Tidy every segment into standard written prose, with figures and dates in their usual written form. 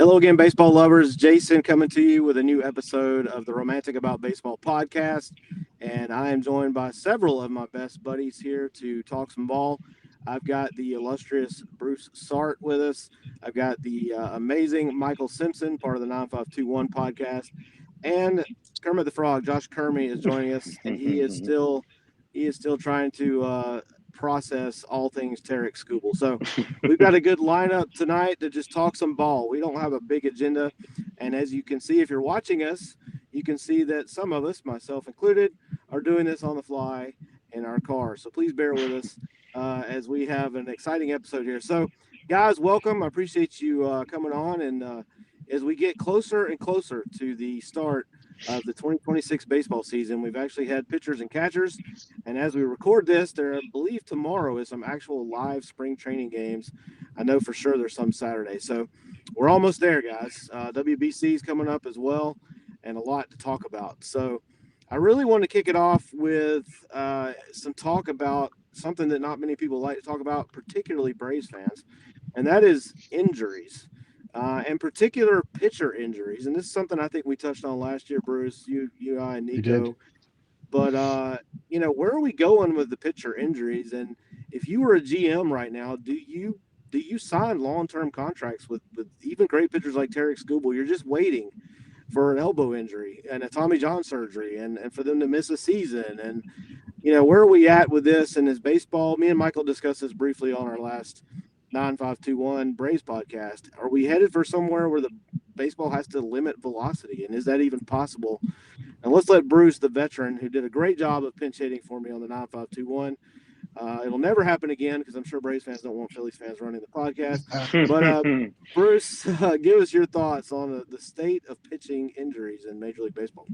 Hello again, baseball lovers. Jason coming to you with a new episode of the Romantic About Baseball podcast. And I am joined by several of my best buddies here to talk some ball. I've got the illustrious Bruce Sart with us. I've got the amazing Michael Simpson, part of the 9521 podcast. And Kermit the Frog, Josh Kermie, is joining us, and he is still trying to process all things Tarek Skubal. So we've got a good lineup tonight to just talk some ball. We don't have a big agenda, and as you can see, if you're watching us, you can see that some of us, myself included, are doing this on the fly in our car. So please bear with us as we have an exciting episode here. So, guys, welcome. I appreciate you coming on, and as we get closer and closer to the start of the 2026 baseball season, we've actually had pitchers and catchers. And as we record this, there, I believe tomorrow is some actual live spring training games. I know for sure there's some Saturday. So we're almost there, guys. WBC is coming up as well, and a lot to talk about. So I really want to kick it off with some talk about something that not many people like to talk about, particularly Braves fans, and that is injuries. And particular pitcher injuries. And this is something I think we touched on last year, Bruce, you, I, and You did. Nico. But, where are we going with the pitcher injuries? And if you were a GM right now, do you sign long-term contracts with even great pitchers like Tarek Skubal? You're just waiting for an elbow injury and a Tommy John surgery and for them to miss a season. And, where are we at with this? And is baseball, me and Michael discussed this briefly on our last 9521 Braves podcast. Are we headed for somewhere where the baseball has to limit velocity? And is that even possible? And let's let Bruce, the veteran, who did a great job of pinch hitting for me on the 9521. It'll never happen again because I'm sure Braves fans don't want Phillies fans running the podcast. But Bruce, give us your thoughts on the state of pitching injuries in Major League Baseball.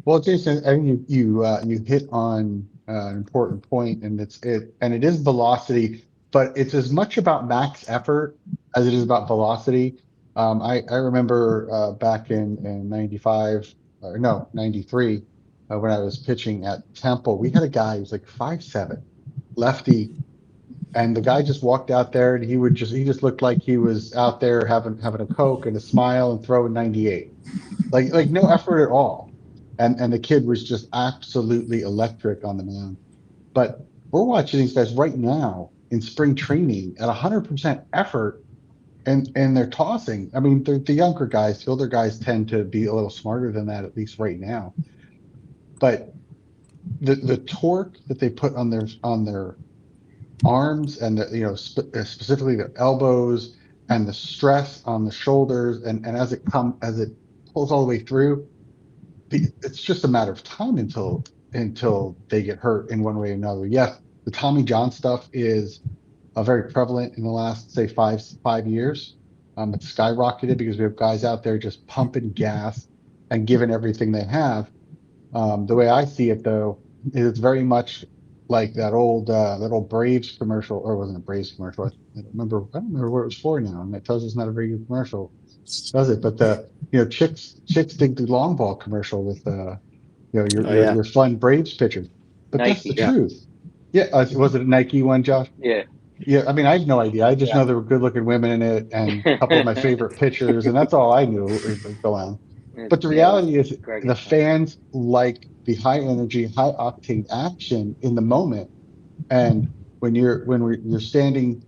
Well, Jason, I think you hit on an important point, and it is velocity, but it's as much about max effort as it is about velocity. I remember back in 95, or no, 93, when I was pitching at Temple, we had a guy who was like 5'7", lefty, and the guy just walked out there and he just looked like he was out there having a Coke and a smile and throwing 98. Like no effort at all. And the kid was just absolutely electric on the mound. But we're watching these guys right now in spring training at 100% effort, and they're tossing. I mean, the younger guys, the older guys tend to be a little smarter than that, at least right now. But the torque that they put on their arms and specifically their elbows, and the stress on the shoulders, and as it pulls all the way through, it's just a matter of time until they get hurt in one way or another. Yes, the Tommy John stuff is very prevalent in the last, say, five years. It's skyrocketed because we have guys out there just pumping gas and giving everything they have. The way I see it, though, is it's very much like that old Braves commercial, or it wasn't a Braves commercial. I don't remember what it was for now, and that tells us it's not a very good commercial, does it? But chicks dig the long ball commercial with your fun Braves pitchers. But Nike, that's the truth. Yeah, was it a Nike one, Josh? Yeah. Yeah, I mean, I have no idea. I just know there were good-looking women in it and a couple of my favorite pitchers, and that's all I knew go on. But the reality is, the fans like the high energy, high octane action in the moment. And when you're standing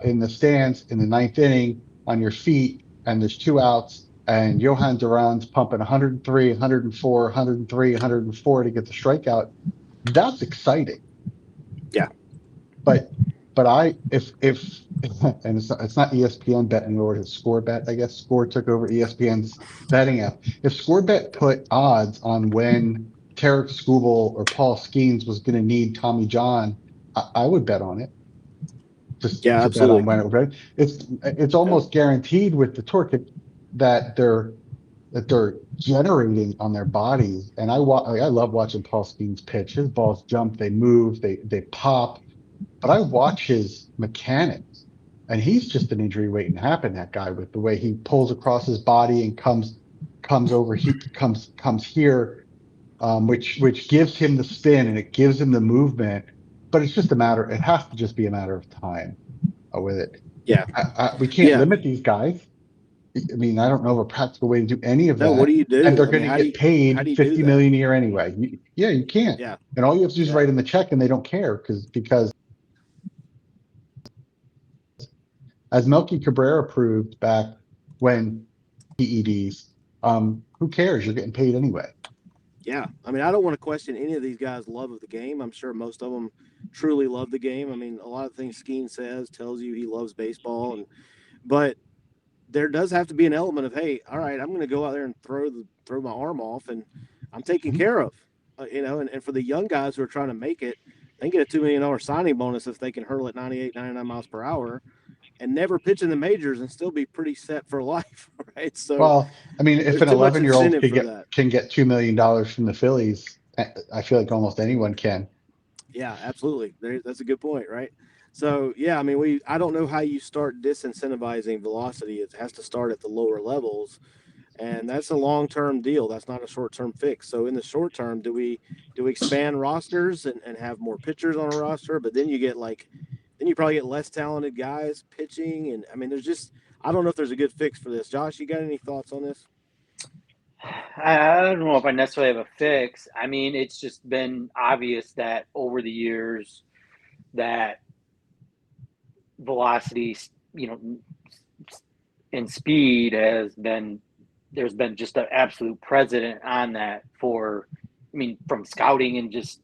in the stands in the ninth inning on your feet, and there's 2 outs, and Johan Duran's pumping 103, 104, 103, 104 to get the strikeout, that's exciting. Yeah. But if and it's not ESPN bet anymore, it's Score Bet. I guess Score took over ESPN's betting app. If Score Bet put odds on when Tarek Skubal or Paul Skeens was going to need Tommy John, I would bet on it. Just to bet on when it would. It's almost guaranteed with the torque that they're generating on their bodies. And I love watching Paul Skeens pitch. His balls jump, they move, they pop. But I watch his mechanics, and he's just an injury waiting to happen. That guy, with the way he pulls across his body and comes over, comes here, which gives him the spin and it gives him the movement. But it's just it has to just be a matter of time with it. Yeah, we can't limit these guys. I mean, I don't know of a practical way to do any of No, what do that. you And do? they're I mean, going to get how do paid you do 50 that? million a year anyway. Yeah, you can't. Yeah, And all you have to do is yeah, write in the check and they don't care because as Melky Cabrera proved back when PEDs, who cares? You're getting paid anyway. yeah. I mean, I don't want to question any of these guys' love of the game. I'm sure most of them truly love the game. I mean, a lot of things Skeen says tells you he loves baseball, and but there does have to be an element of, hey, all right, I'm going to go out there and throw my arm off, and I'm taken Mhm. care of. And for the young guys who are trying to make it, they can get a $2 million signing bonus if they can hurl at 98, 99 miles per hour and never pitch in the majors and still be pretty set for life, right? So Well, I mean, if there's an too much 11-year-old incentive for that. can get $2 million from the Phillies, I feel like almost anyone can. Yeah, absolutely. That's a good point, right? So yeah, I mean, I don't know how you start disincentivizing velocity. It has to start at the lower levels, and that's a long term deal. That's not a short term fix. So in the short term, do we expand rosters and have more pitchers on a roster? But then you get then you probably get less talented guys pitching, and I mean, I don't know if there's a good fix for this. Josh, you got any thoughts on this? I don't know if I necessarily have a fix. I mean, it's just been obvious that over the years that velocity, you know, and speed has been there's been just an absolute precedent on that for, I mean, from scouting and just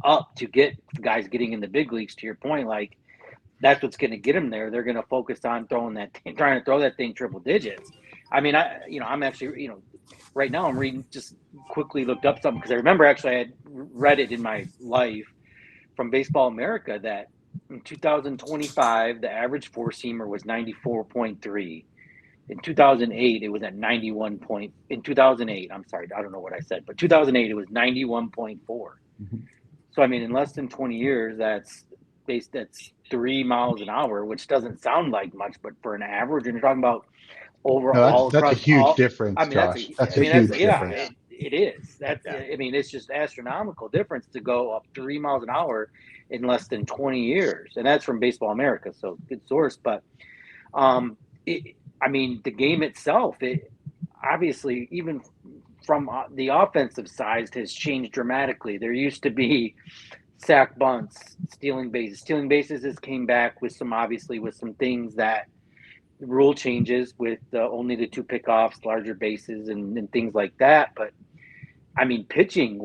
up to get guys getting in the big leagues. To your point, like that's what's going to get them there. They're going to focus on throwing trying to throw that thing triple digits. I mean, I'm actually, right now I'm reading, just quickly looked up something because I remember actually I had read it in my life from Baseball America that in 2025 the average four seamer was 94.3. In 2008 it was at 91 point. In 2008, I'm sorry, I don't know what I said, but 2008 it was 91.4. Mhm. So I mean, in less than 20 years, that's 3 miles an hour, which doesn't sound like much, but for an average, and you're talking about No, overall that's a across huge all. I difference, mean, Josh. That's I a mean, huge yeah, difference. it is. Yeah, I mean, it's just astronomical difference to go up 3 miles an hour in less than 20 years, and that's from Baseball America, so good source. But um, I mean, the game itself, it obviously even from the offensive side has changed dramatically. There used to be sack bunts, stealing bases. Stealing bases has came back with some, obviously with some things that rule changes with only the two pickoffs, larger bases, and things like that. But I mean, pitching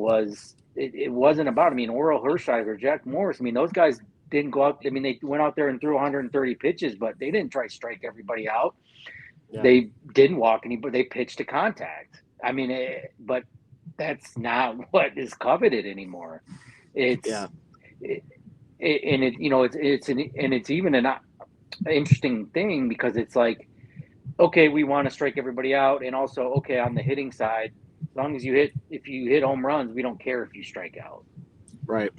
it wasn't about. I mean, Oral Hershiser, Jack Morris. I mean, those guys didn't go out. I mean, they went out there and threw 130 pitches, but they didn't try to strike everybody out. yeah, They didn't walk anybody. They pitched to contact. I mean, but that's not what is coveted anymore. yeah. It's it, and it's even an interesting thing because it's like, okay, we want to strike everybody out, and also, okay, on the hitting side, as long as if you hit home runs, we don't care if you strike out. Right.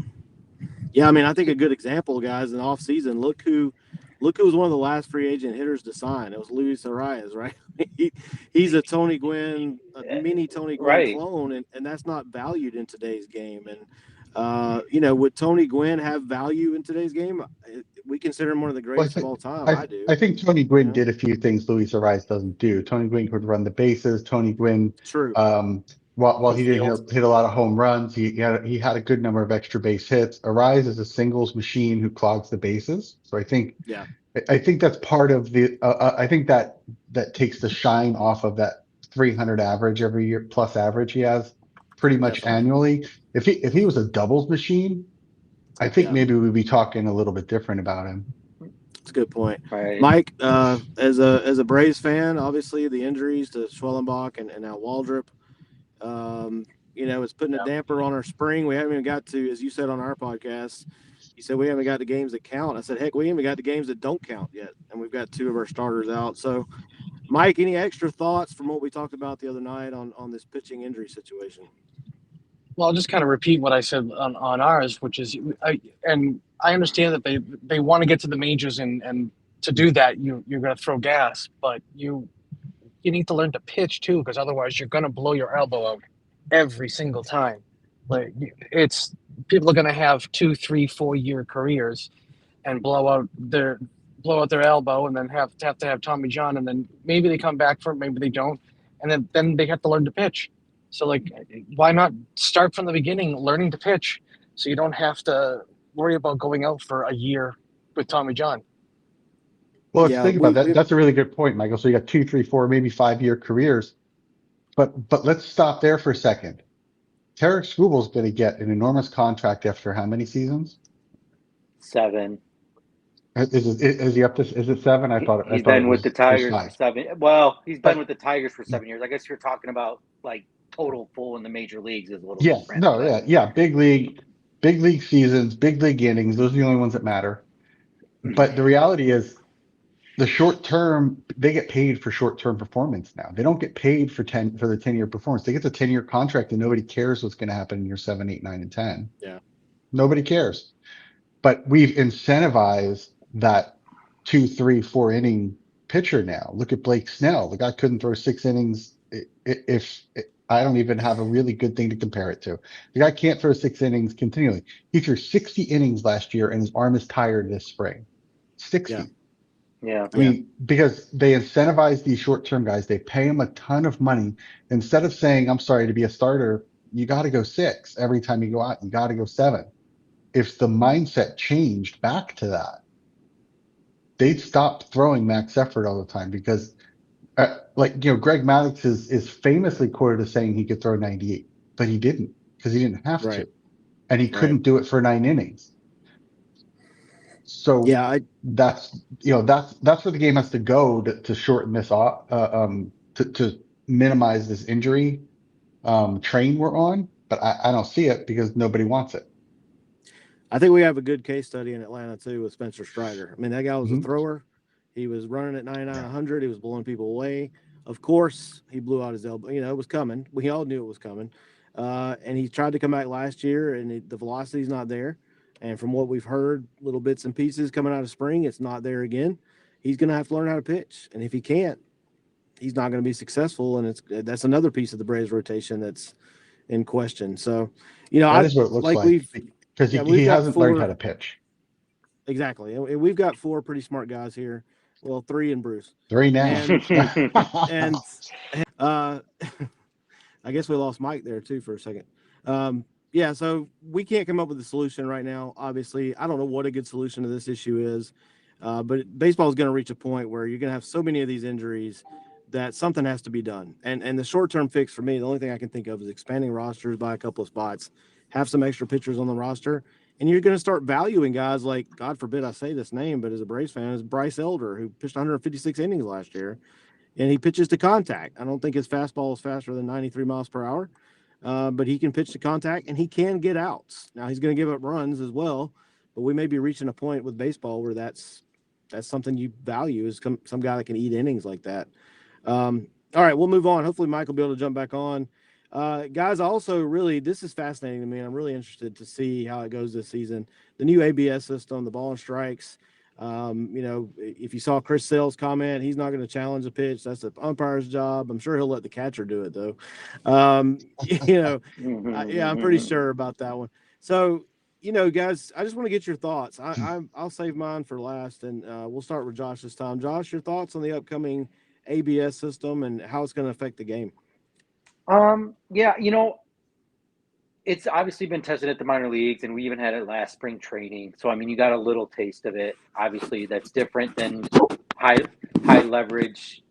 Yeah, I mean, I think a good example, guys, in the offseason, look who was one of the last free agent hitters to sign. It was Luis Arias, right? He's a Tony Gwynn, a mini Tony Gwynn Right. clone, and that's not valued in today's game. And would Tony Gwynn have value in today's game? We consider him one of the Well, greatest of all time. I, I do. I think Tony You Gwynn know, did a few things Luis Ariz doesn't do. Tony Gwynn could run the bases. Tony Gwynn, true. while Could he didn't field. hit a lot of home runs, he had a good number of extra base hits. Ariz is a singles machine who clogs the bases. So Yeah, I think that's part of I think that takes the shine off of that 300 average every year plus average he has pretty much definitely. annually. If he was a doubles machine, I think Yeah. maybe we'd be talking a little bit different about him. That's a good point, Right. Mike. As a Braves fan, obviously the injuries to Schwellenbach and now Waldrop, it's putting a Yeah. damper on our spring. We haven't even got to, as you said on our podcast, you said we haven't got the games that count. I said, heck, we haven't got the games that don't count yet, and we've got two of our starters out. So, Mike, any extra thoughts from what we talked about the other night on this pitching injury situation? Well, I'll just kind of repeat what I said on ours, which is, I understand that they want to get to the majors, and to do that you're going to throw gas, but you need to learn to pitch too, because otherwise you're going to blow your elbow out every single time. Like it's people are going to have 2, 3, 4 year careers and blow blow out their elbow and then have to have Tommy John, and then maybe they come back from it, maybe they don't, and then they have to learn to pitch. So like, why not start from the beginning, learning to pitch, so you don't have to worry about going out for a year with Tommy John. Well, let's Yeah, think about that. That's a really good point, Michael. So you got 2, 3, 4, maybe 5 year careers, but let's stop there for a second. Tarek Skubal's going to get an enormous contract after how many seasons? 7. Is he up to? Is it 7? I thought He's it been with the was Tigers for 5. 7. Well, he's been But with the Tigers for 7 years. I guess you're talking about like total full in the major leagues is a little yeah, different. no, But yeah. Big league seasons, big league innings. Those are the only ones that matter. But the reality is, the short term, they get paid for short term performance now. They don't get paid for the 10-year performance. They get the 10-year contract, and nobody cares what's going to happen in year 7, 8, 9, and 10. Yeah. Nobody cares. But we've incentivized that 2, 3, 4 inning pitcher now. Look at Blake Snell. The guy couldn't throw 6 innings. If I don't even have a really good thing to compare it to. The guy can't throw 6 innings continually. He threw 60 innings last year, and his arm is tired this spring. 60. yeah, I mean, because they incentivize these short-term guys, they pay them a ton of money. Instead of saying, I'm sorry, to be a starter, you got to go 6 every time you go out. You got to go 7. If the mindset changed back to that, they'd stop throwing max effort all the time because, Greg Maddux is famously quoted as saying he could throw 98, but he didn't because he didn't have Right. to, and he couldn't do it for 9 innings. So Yeah, that's where the game has to go to shorten this off, to minimize this injury train we're on. But I don't see it because nobody wants it. I think we have a good case study in Atlanta too with Spencer Strider. I mean, that guy was a Mhm. thrower. He was running at 99, 100. He was blowing people away. Of course, he blew out his elbow. You know, it was coming. We all knew it was coming. And he tried to come back last year, and the velocity's not there. And from what we've heard, little bits and pieces coming out of spring, it's not there again. He's going to have to learn how to pitch, and if he can't, he's not going to be successful. And that's another piece of the Braves rotation that's in question. So, That is what it looks like because we've he got hasn't learned how 4. to pitch. Exactly. And we've got 4 pretty smart guys here. Well, 3 and Bruce. 3 now. And uh, I guess we lost Mike there too for a second. Yeah, so we can't come up with a solution right now. Obviously, I don't know what a good solution to this issue is, but baseball is going to reach a point where you're going to have so many of these injuries that something has to be done. And the short-term fix for me, the only thing I can think of is expanding rosters by a couple of spots, have some extra pitchers on the roster, and you're going to start valuing guys like, God forbid I say this name, but as a Braves fan, is Bryce Elder, who pitched 156 innings last year, and he pitches to contact. I don't think his fastball is faster than 93 miles per hour, but he can pitch to contact, and he can get outs. Now, he's going to give up runs as well, but we may be reaching a point with baseball where that's something you value, is some guy that can eat innings like that. All right, we'll move on. Hopefully, Mike will be able to jump back on. Guys, also really, this is fascinating to me. I'm really interested to see how it goes this season. The new ABS system, the ball and strikes. If you saw Chris Sale's comment, he's not going to challenge a pitch. That's the umpire's job. I'm sure he'll let the catcher do it, though. I'm pretty sure about that one. So, guys, I just want to get your thoughts. I'll save mine for last, and we'll start with Josh this time. Josh, your thoughts on the upcoming ABS system and how it's going to affect the game? Yeah, it's obviously been tested at the minor leagues, and we even had it last spring training. So, I mean, you got a little taste of it. Obviously, that's different than high leverage,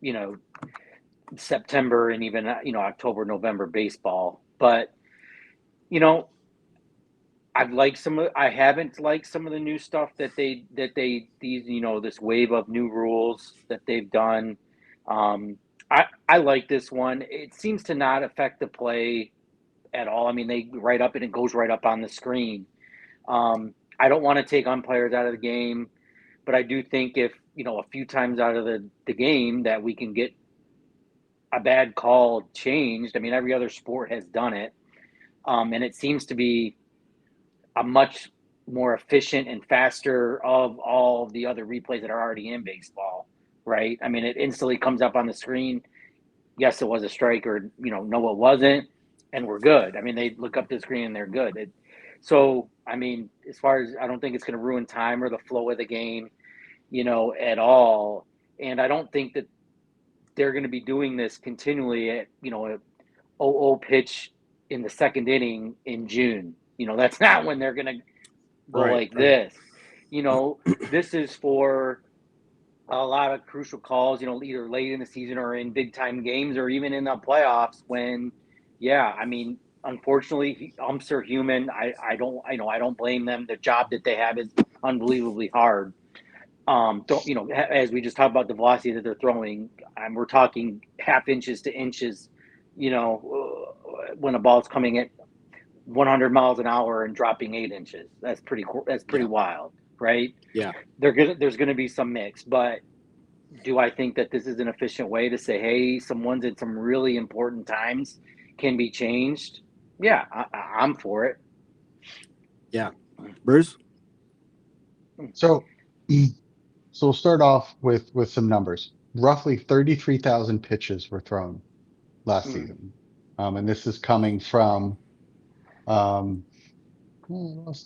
September and even, October, November baseball. But, I haven't liked some of the new stuff that this wave of new rules that they've done. I like this one. It seems to not affect the play at all. I mean, they write up and it goes right up on the screen. I don't want to take umpires out of the game, but I do think if, a few times out of the game that we can get a bad call changed. I mean, every other sport has done it. And it seems to be a much more efficient and faster of all the other replays that are already in baseball, right? I mean, it instantly comes up on the screen. Yes, it was a strike, or, no, it wasn't. And we're good. I mean, they look up the screen and they're good. So, I mean, as far as, I don't think it's going to ruin time or the flow of the game. at all. And I don't think that they're going to be doing this continually at, a 0-0 pitch in the second inning in June. That's not when they're going to go like this. This is for a lot of crucial calls, either late in the season or in big time games or even in the playoffs when, unfortunately, umps are human. I don't blame them. The job that they have is unbelievably hard. As we just talked about the velocity that they're throwing, we're talking half inches to inches, when a ball's coming at 100 miles an hour and dropping 8 inches. That's pretty wild, right? Yeah. There's going to be some mix, but do I think that this is an efficient way to say, hey, some ones at some really important times can be changed? Yeah, I'm for it. Yeah. Bruce? So we'll start off with some numbers. Roughly 33,000 pitches were thrown last season. And this is coming from, this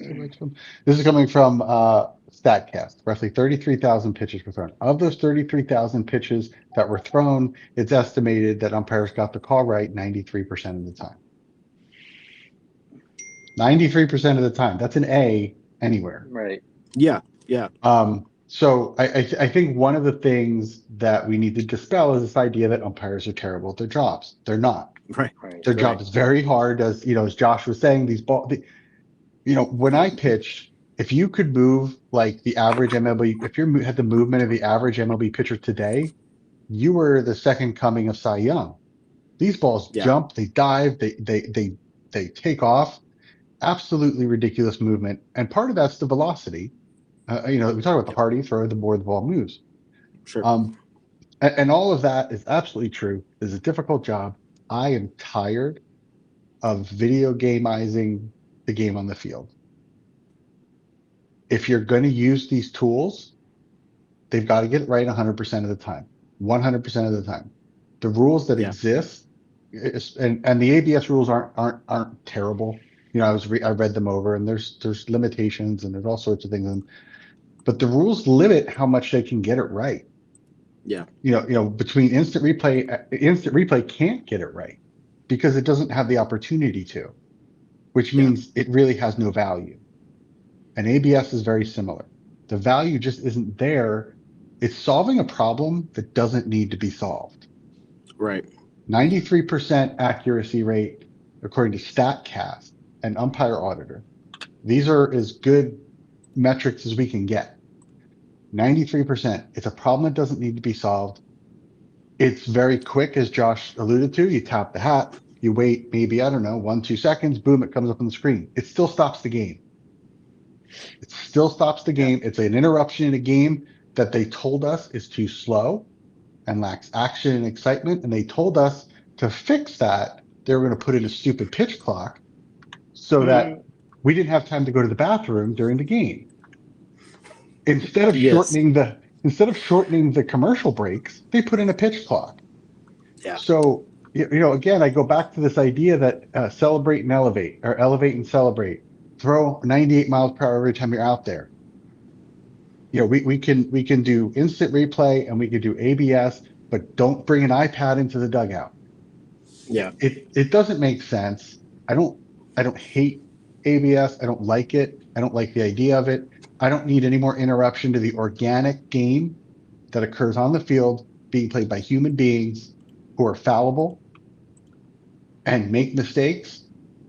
is coming from StatCast. Roughly 33,000 pitches were thrown. Of those 33,000 pitches that were thrown, it's estimated that umpires got the call right 93% of the time. 93% of the time. That's an A anywhere. Right. Yeah. Yeah. So I think one of the things that we need to dispel is this idea that umpires are terrible at their jobs. They're not. Right. Their job is very hard, as Josh was saying. When I pitched, if you could move like the average MLB, if you had the movement of the average MLB pitcher today, you were the second coming of Cy Young. These balls jump, they dive, they take off. Absolutely ridiculous movement, and part of that's the velocity. We talk about the harder you throw, the more the ball moves. Sure. And all of that is absolutely true. It's a difficult job. I am tired of video gameizing the game on the field. If you're going to use these tools, they've got to get it right 100% of the time, 100% of the time. The rules that exist, and the ABS rules aren't terrible. I read them over, and there's limitations and there's all sorts of things in them. But the rules limit how much they can get it right. Yeah. Between instant replay can't get it right because it doesn't have the opportunity to, which means it really has no value. And ABS is very similar. The value just isn't there. It's solving a problem that doesn't need to be solved. Right. 93% accuracy rate, according to StatCast and Umpire Auditor. These are as good metrics as we can get. 93%. It's a problem that doesn't need to be solved. It's very quick, as Josh alluded to. You tap the hat, you wait maybe, 1-2 seconds, boom, it comes up on the screen. It still stops the game. It still stops the game. It's an interruption in a game that they told us is too slow and lacks action and excitement. And they told us to fix that. They were going to put in a stupid pitch clock so that we didn't have time to go to the bathroom during the game. Instead of shortening the commercial breaks, they put in a pitch clock. Yeah. So, again, I go back to this idea that celebrate and elevate, or elevate and celebrate. Throw 98 miles per hour every time you're out there. We can do instant replay and we can do ABS, but don't bring an iPad into the dugout. Yeah. It doesn't make sense. I don't hate ABS. I don't like it. I don't like the idea of it. I don't need any more interruption to the organic game that occurs on the field being played by human beings who are fallible and make mistakes.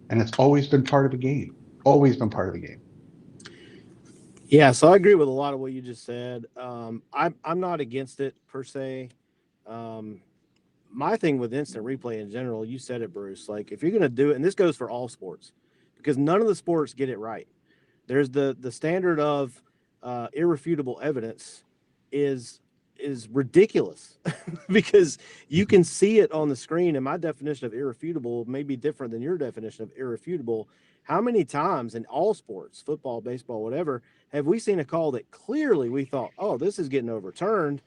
And it's always been part of the game. Always been part of the game. Yeah, so I agree with a lot of what you just said. I'm not against it per se. My thing with instant replay in general, you said it, Bruce. Like if you're going to do it, and this goes for all sports, because none of the sports get it right. There's the standard of irrefutable evidence is ridiculous because you can see it on the screen, and my definition of irrefutable may be different than your definition of irrefutable. How many times in all sports, football, baseball, whatever, have we seen a call that clearly we thought, oh, this is getting overturned,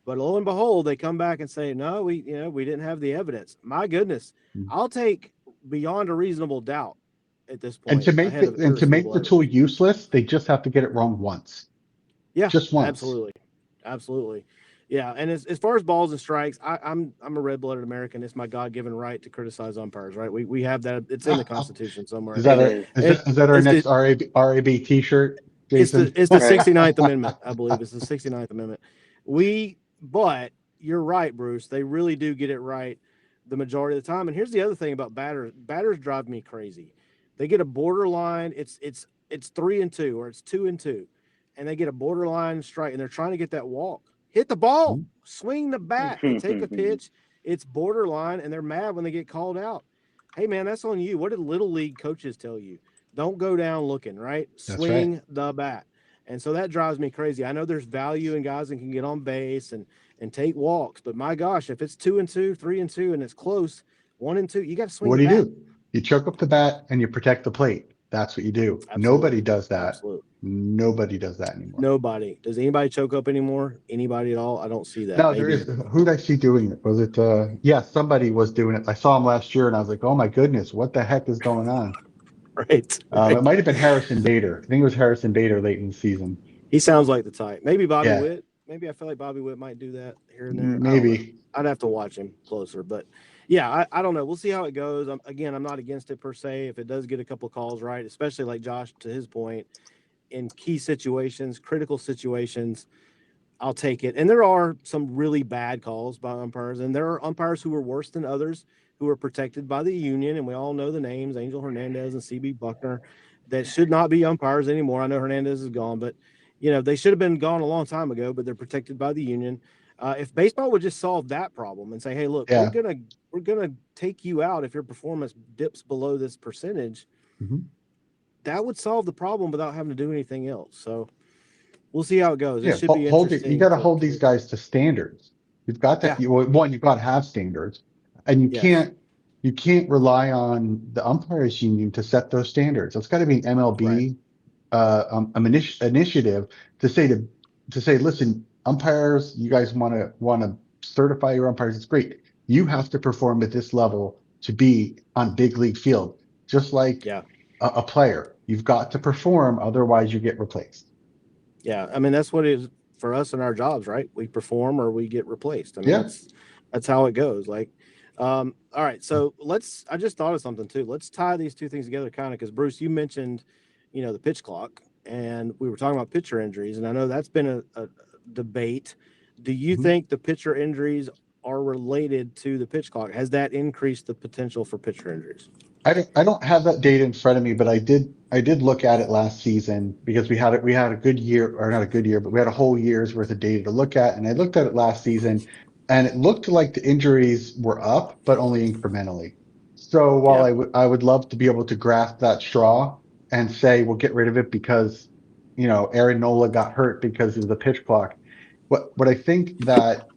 but lo and behold, they come back and say, no, we didn't have the evidence. My goodness, I'll take beyond a reasonable doubt at this point. And to make the tool useless, they just have to get it wrong once. Yeah, just once. Absolutely. Absolutely. Yeah, and as far as balls and strikes, I'm a red-blooded American. It's my God-given right to criticize umpires. Right? We have that. It's in the Constitution somewhere. It is. It, Is that our it's next the RAB T-shirt, it's Jason? the it's the Right. 69th Amendment, I believe. It's the 69th Amendment. But you're right, Bruce. They really do get it right the majority of the time. And here's the other thing about batters. Batters drive me crazy. They get a borderline. It's 3-2 or it's 2-2, and they get a borderline strike, and they're trying to get that walk. Hit the ball, swing the bat. They take a pitch. It's borderline, and they're mad when they get called out. Hey man, that's on you. What did little league coaches tell you? Don't go down looking, right? That's right. Swing the bat. And so that drives me crazy. I know there's value in guys that can get on base and take walks, but my gosh, if it's 2-2, 3-2, and it's close, 1-2, you got to swing What the do you bat. do? You choke up the bat and you protect the plate. That's what you do. Absolutely. Nobody does that. Absolutely. Nobody does that anymore. Nobody. Does anybody choke up anymore? Anybody at all? I don't see that. No, Maybe. there is. Who did I see doing it? Was it? Yeah, somebody was doing it. I saw him last year, and I was like, "Oh my goodness, what the heck is going on?" Right. It might have been Harrison Bader. I think it was Harrison Bader late in the season. He sounds like the type. Maybe Bobby Yeah, Witt. Maybe I feel like Bobby Witt might do that here and there. I don't know. maybe. I'd have to watch him closer, but yeah, I don't know. We'll see how it goes. I'm not against it per se. If it does get a couple of calls right, especially like Josh to his point, in key situations, critical situations, I'll take it. And there are some really bad calls by umpires, and there are umpires who are worse than others who are protected by the union, and we all know the names: Angel Hernandez and CB Buckner, that should not be umpires anymore. I know Hernandez is gone, but they should have been gone a long time ago. But they're protected by the union. If baseball would just solve that problem and say, "Hey, look, Yeah. we're gonna take you out if your performance dips below this percentage," Mhm. that would solve the problem without having to do anything else. So we'll see how it goes. It Yeah, should be hold it. You interesting. got to hold these guys to standards. You've got that. Yeah. One, you've got to have standards, and Yes. you can't rely on the umpires union to set those standards. It's got to be an MLB initiative to say, listen, umpires, you guys want to certify your umpires. It's great. You have to perform at this level to be on big league field, just like Yeah. a player. You've got to perform, otherwise you get replaced. Yeah. I mean, that's what it is for us in our jobs, right? We perform or we get replaced. I mean, Yeah. that's how it goes. Like, all right. So I just thought of something too. Let's tie these two things together kind of, because Bruce, you mentioned, the pitch clock, and we were talking about pitcher injuries. And I know that's been a debate. Do you Mhm. think the pitcher injuries are related to the pitch clock? Has that increased the potential for pitcher injuries? I don't have that data in front of me, but I did look at it last season because we had a good year, or not a good year, but we had a whole year's worth of data to look at. And I looked at it last season, and it looked like the injuries were up, but only incrementally. So while Yeah. I would love to be able to grasp that straw and say we'll get rid of it because, Aaron Nola got hurt because of the pitch clock. What I think that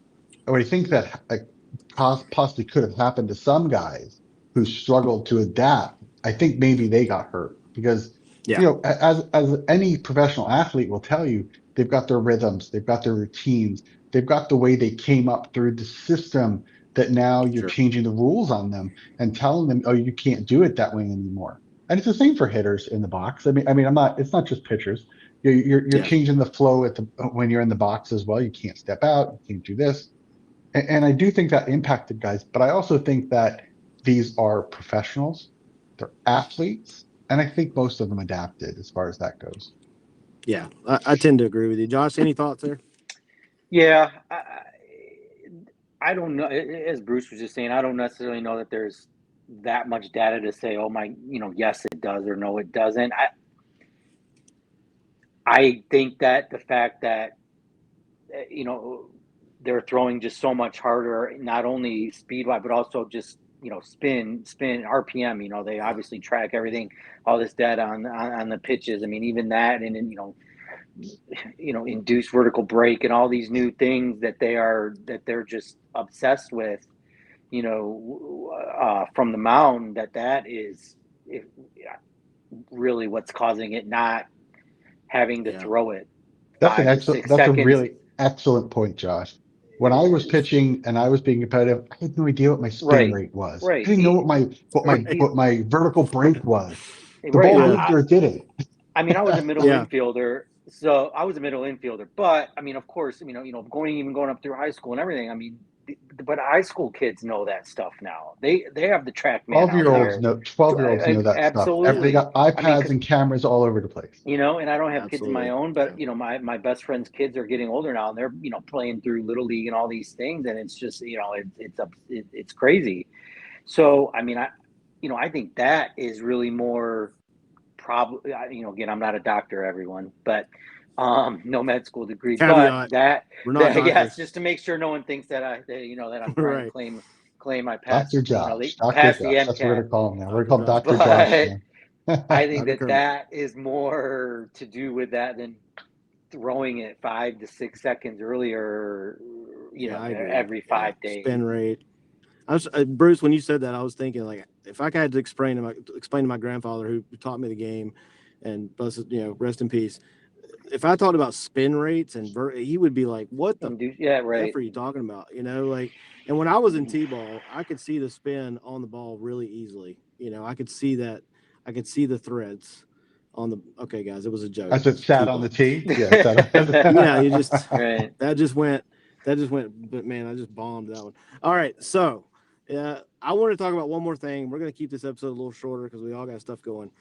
like, possibly could have happened to some guys who struggled to adapt, I think maybe they got hurt because, Yeah. as any professional athlete will tell you, they've got their rhythms, they've got their routines, they've got the way they came up through the system that now you're Sure. changing the rules on them and telling them, oh, you can't do it that way anymore. And it's the same for hitters in the box. It's not just pitchers. You're Yeah. changing the flow when you're in the box as well. You can't step out. You can't do this. And I do think that impacted guys, but I also think that these are professionals, they're athletes, and I think most of them adapted as far as that goes. Yeah. I tend to agree with you. Josh, any thoughts there? Yeah, I don't know. As Bruce was just saying, I don't necessarily know that there's that much data to say, oh my, yes, it does, or no, it doesn't. I think that the fact that, they're throwing just so much harder, not only speed wise, but also just, spin, RPM, they obviously track everything, all this data on the pitches. I mean, even that, and then, induced vertical break and all these new things that they're just obsessed with, from the mound, that is really what's causing it, not having to Yeah. throw it That's 5 or 6 that's a seconds. really excellent point, Josh. When I was pitching and I was being competitive, I had no idea what my spin Right, rate was. I right, didn't know what my vertical break was. The right. ball Yeah. moved or it didn't. I mean, I was a middle Yeah. infielder, So I was a middle infielder, but I mean, of course, going up through high school and everything. I mean, but high school kids know that stuff now. They have the track man out 12-year-olds there. know 12-year-olds know that stuff. They Absolutely. got I mean, iPads and cameras all over the place. and I don't have kids of my Absolutely. own, but my best friend's kids are getting older now, and they're playing through little league and all these things, and it's just it's crazy. So I mean, I think that is really more probably, again, I'm not a doctor, everyone, but no med school degree, but Caveat: that we're not yes, doctors. just to make sure no one thinks that that I'm trying Right. to claim I passed, Dr. Josh. they Dr. passed the Josh. That's what we're MCAT. going to call him now. We're Dr. going to call Josh. Dr. Josh But now. I think Dr. Kermit. that is more to do with that than throwing it 5 to 6 seconds earlier, I agree. every 5 days. Spin rate. Bruce, when you said that, I was thinking, like, if I had to explain to my grandfather who taught me the game, and rest in peace. If I talked about spin rates he would be like, "What the Yeah, right. F are you talking about?" And when I was in T-ball, I could see the spin on the ball really easily. I could see that. I could see the threads on the. Okay, guys, it was a joke. As it sat on the tee. Yeah, it sat on the Yeah, you just Right. that just went. But man, I just bombed that one. All right, so I want to talk about one more thing. We're going to keep this episode a little shorter because we all got stuff going.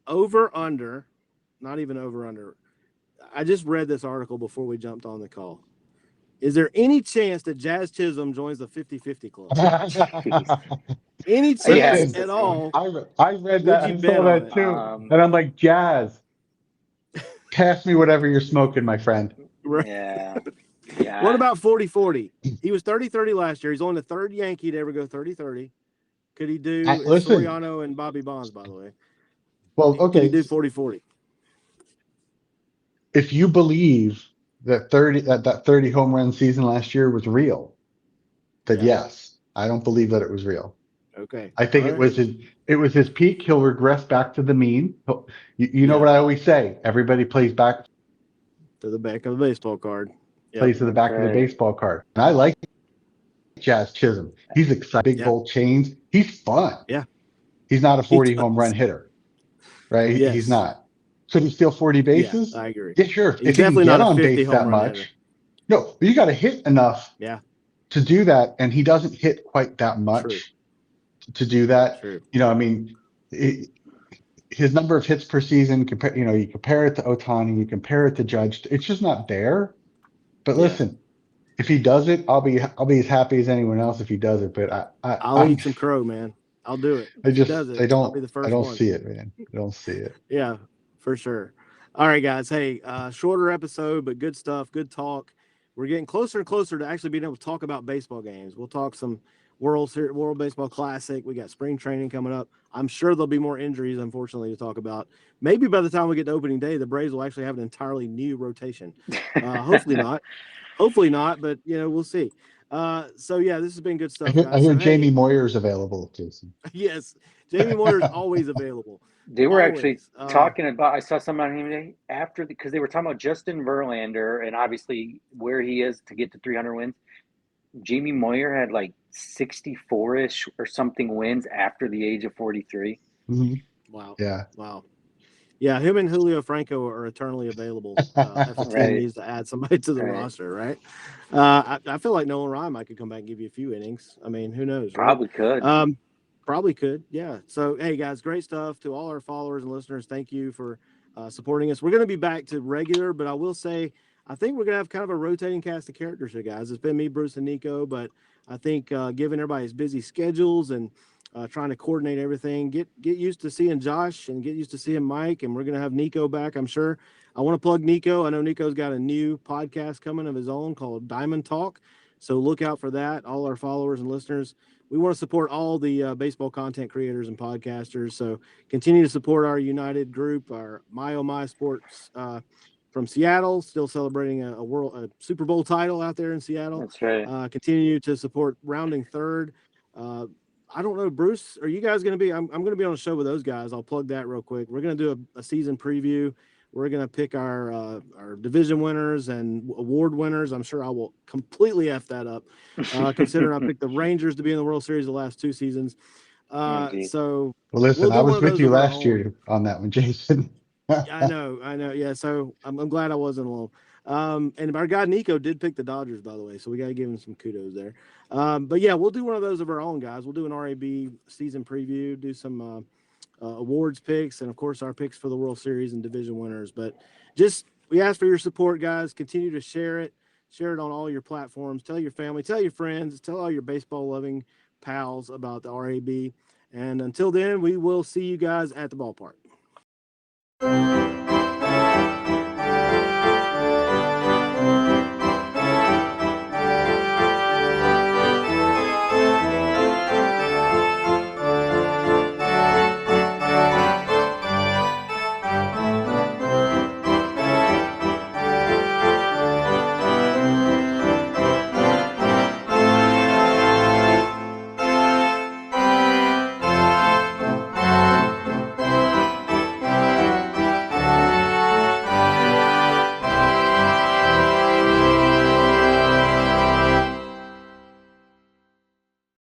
Over under, not even over under. I just read this article before we jumped on the call. Is there any chance that Jazz Chisholm joins the 50-50 club? Any chance at all? I read that. I saw that too. And I'm like, Jazz, pass me whatever you're smoking, my friend. Right. Yeah. What about 40-40? He was 30-30 last year. He's only the third Yankee to ever go 30-30. Could he do Soriano and Bobby Bonds, by the way? Well, okay. Could he do 40-40? If you believe that 30 home run season last year was real, then yes. I don't believe that it was real. Okay. I think it was his peak. He'll regress back to the mean. You know what I always say? Everybody plays back to the back of the baseball card. Plays to the back of the baseball card. And I like Jazz Chisholm. He's exciting, big bold chains. He's fun. Yeah. He's not a 40 home run hitter, right? Yes. He's not. Could he steal 40 bases? Yeah, I agree. Yeah, sure. He's definitely not on base that much. Hitter. No, you got to hit enough. To do that, and he doesn't hit quite that much to do that. True. I mean, his number of hits per season, you compare it to Ohtani, you compare it to Judge. It's just not there. But listen, if he does it, I'll be as happy as anyone else if he does it. But I'll eat some crow, man. I'll do it. I I'll be the first I don't one. see it, man. I don't see it. Yeah, for sure. All right, guys. Hey, shorter episode, but good stuff. Good talk. We're getting closer and closer to actually being able to talk about baseball games. We'll talk some World Baseball Classic. We got spring training coming up. I'm sure there'll be more injuries, unfortunately, to talk about. Maybe by the time we get to opening day, the Braves will actually have an entirely new rotation. Hopefully not. Hopefully not, but we'll see. So yeah, this has been good stuff. I hear Jamie Moyer's available, Jason. Yes, Jamie Moyer's always available. They were actually talking about. I saw something on him today because they were talking about Justin Verlander and obviously where he is to get to 300 wins. Jamie Moyer had like 64-ish or something wins after the age of 43. Mm-hmm. Wow. Yeah. Wow. Yeah, him and Julio Franco are eternally available. If the team needs to add somebody to the roster, right? I feel like Nolan Ryan might could come back and give you a few innings. I mean, who knows? Probably could. Probably could. Yeah. So, hey, guys, great stuff. To all our followers and listeners, thank you for supporting us. We're going to be back to regular, but I will say, I think we're going to have kind of a rotating cast of characters here, guys. It's been me, Bruce, and Nico, but I think given everybody's busy schedules and trying to coordinate everything, get used to seeing Josh and get used to seeing Mike, and we're going to have Nico back, I'm sure. I want to plug Nico. I know Nico's got a new podcast coming of his own called Diamond Talk, so look out for that, all our followers and listeners. We want to support all the baseball content creators and podcasters, so continue to support our United group, our My Sports from Seattle, still celebrating a Super Bowl title out there in Seattle. That's right. Continue to support Rounding Third. I don't know, Bruce, are you guys going to be? I'm going to be on a show with those guys. I'll plug that real quick. We're going to do a season preview. We're going to pick our division winners and award winners. I'm sure I will completely F that up, considering I picked the Rangers to be in the World Series the last 2 seasons. So, well, listen, I was with you last year on that one, Jason. I know. Yeah, so I'm glad I wasn't alone. And our guy Nico did pick the Dodgers, by the way, so we got to give him some kudos there. But yeah, we'll do one of those of our own, guys. We'll do an RAB season preview, do some awards picks, and of course our picks for the World Series and division winners. But just we ask for your support, guys. Continue to share it on all your platforms. Tell your family, tell your friends, tell all your baseball loving pals about the RAB. And until then, we will see you guys at the ballpark.